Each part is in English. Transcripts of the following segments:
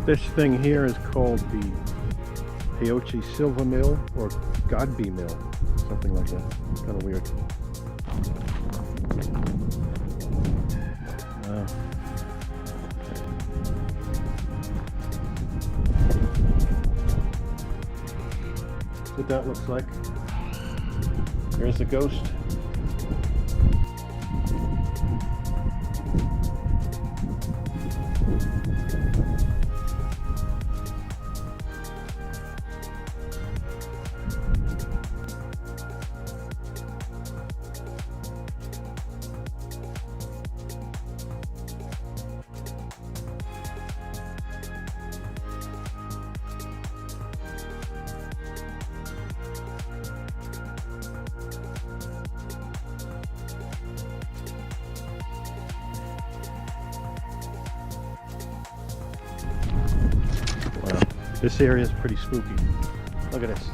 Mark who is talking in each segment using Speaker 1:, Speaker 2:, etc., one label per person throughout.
Speaker 1: This thing here is called the Pioche Silver Mill or Godby Mill, something like that. Kind of weird. That's what that looks like. There's the ghost. Wow, this area is pretty spooky. Look at this.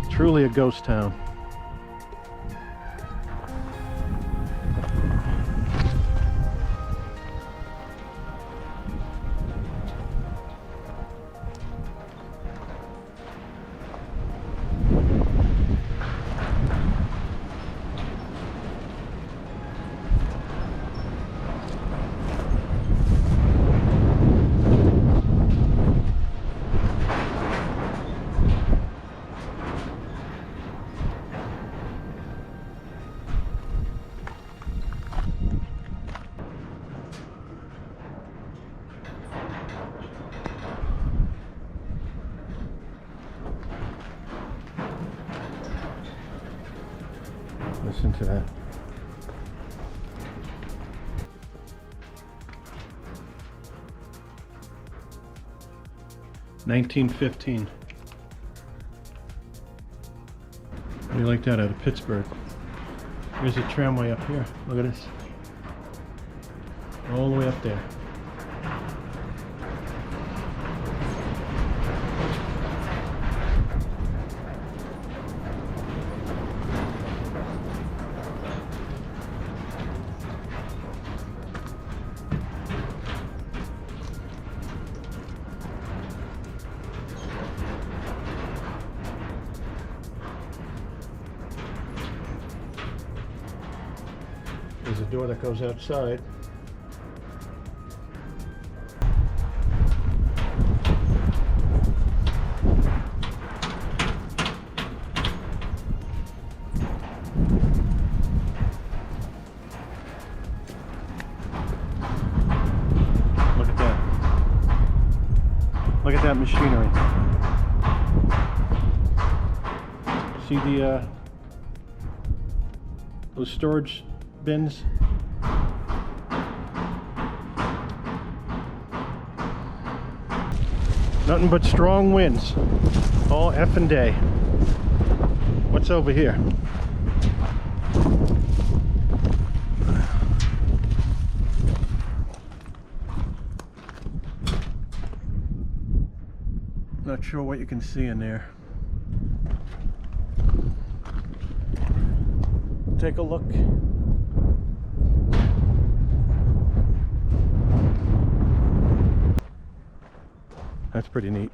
Speaker 1: Truly a ghost town. Listen to that. $19.15. How do you like that out of Pittsburgh? Here's a tramway up here. Look at this. All the way up there. There's a door that goes outside. Look at that. Look at that machinery. See the those storage bins? Nothing but strong winds all effing day. What's over here? Not sure what you can see in there. Take a look. That's pretty neat.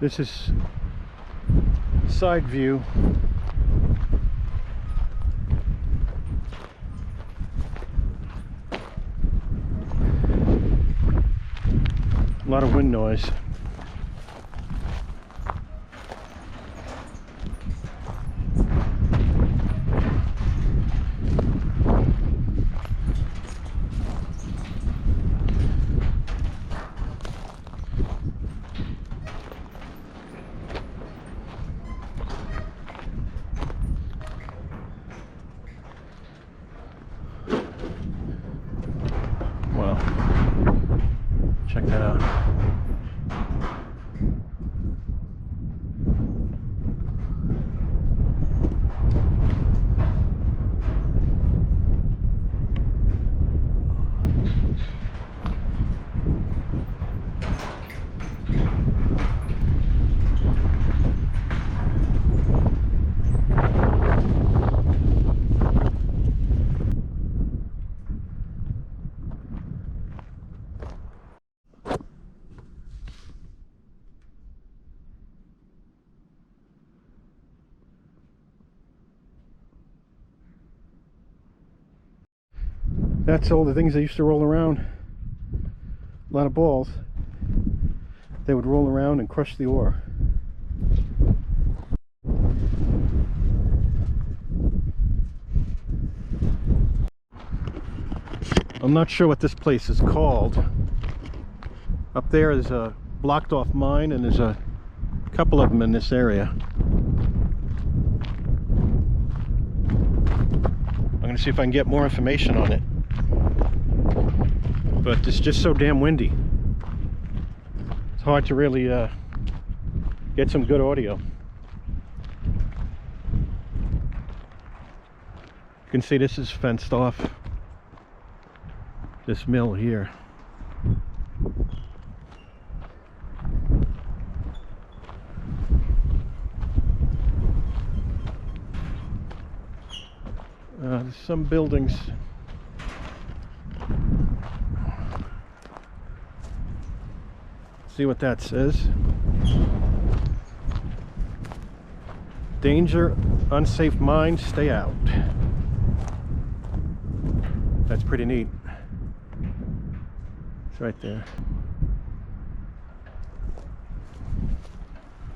Speaker 1: This is side view. A lot of wind noise. Wow. Check that out. That's all the things they used to roll around. A lot of balls. They would roll around and crush the ore. I'm not sure what this place is called. Up there is a blocked off mine, and there's a couple of them in this area. I'm going to see if I can get more information on it. But it's just so damn windy. It's hard to really get some good audio. You can see this is fenced off. This mill here. There's some buildings. See what that says. Danger, unsafe mines, stay out. That's pretty neat. It's right there.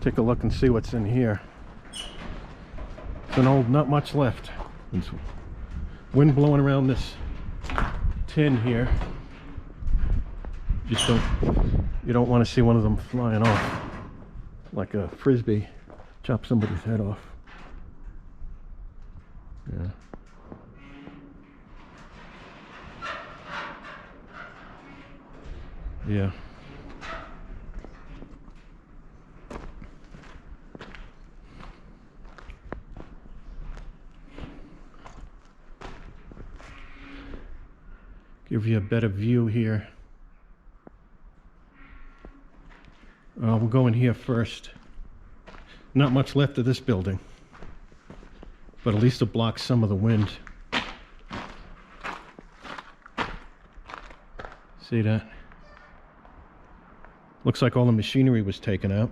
Speaker 1: Take a look and see what's in here. It's an old, not much left. There's wind blowing around this tin here. You don't want to see one of them flying off like a frisbee, chop somebody's head off. Yeah. Yeah. Give you a better view here. We'll go in here first. Not much left of this building, but at least it blocks some of the wind. See that? Looks like all the machinery was taken out.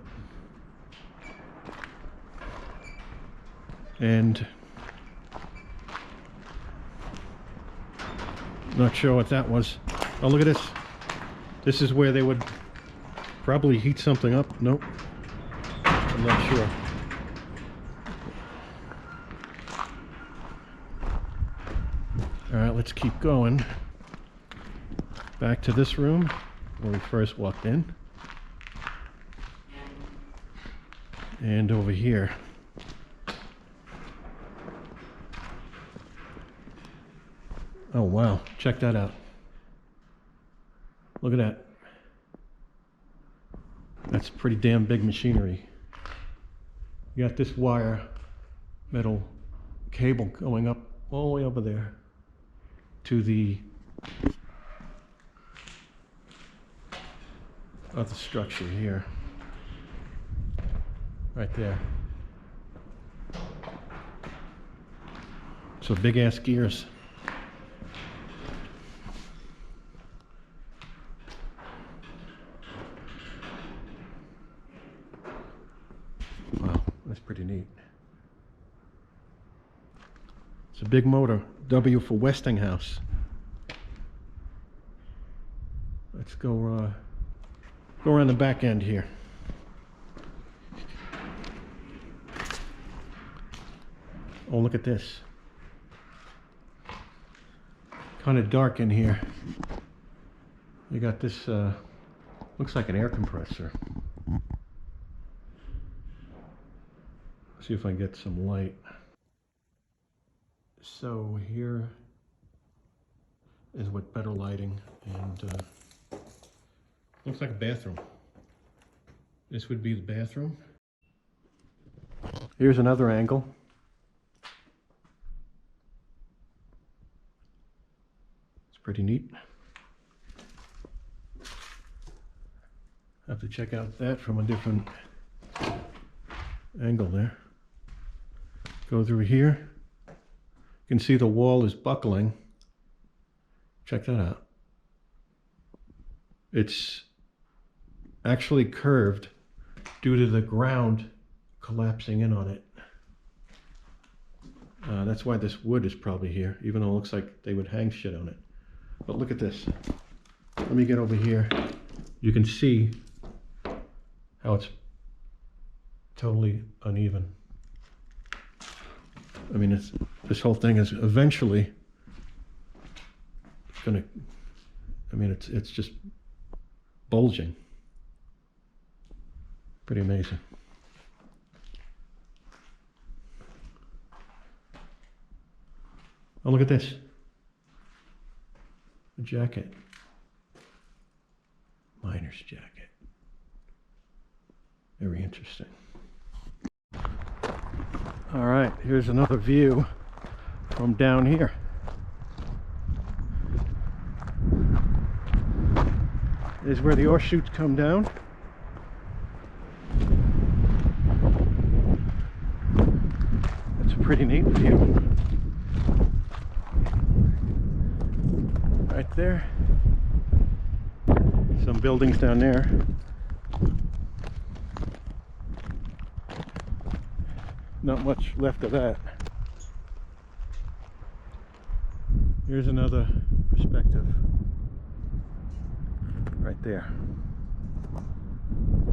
Speaker 1: And not sure what that was. Oh, look at this. This is where they would probably heat something up. Nope. I'm not sure. All right, let's keep going. Back to this room where we first walked in. And over here. Oh wow, check that out. Look at that. That's pretty damn big machinery. You got this wire metal cable going up all the way over there to the other structure here. Right there. So big ass gears. It's a big motor. W for Westinghouse. Let's go around the back end here. Oh, look at this. Kind of dark in here. You got this, looks like an air compressor. See if I can get some light. So here is with better lighting, and looks like a bathroom. This would be the bathroom. Here's another angle. It's pretty neat. Have to check out that from a different angle there. Go through here. You can see the wall is buckling. Check that out. It's actually curved due to the ground collapsing in on it. That's why this wood is probably here, even though it looks like they would hang shit on it. But look at this. Let me get over here. You can see how it's totally uneven. I mean, this whole thing is eventually gonna, I mean, it's just bulging. Pretty amazing. Oh, look at this. A jacket. Miner's jacket. Very interesting. All right, here's another view from down here. This is where the ore chutes come down. That's a pretty neat view. Right there. Some buildings down there. Not much left of that. Here's another perspective right there.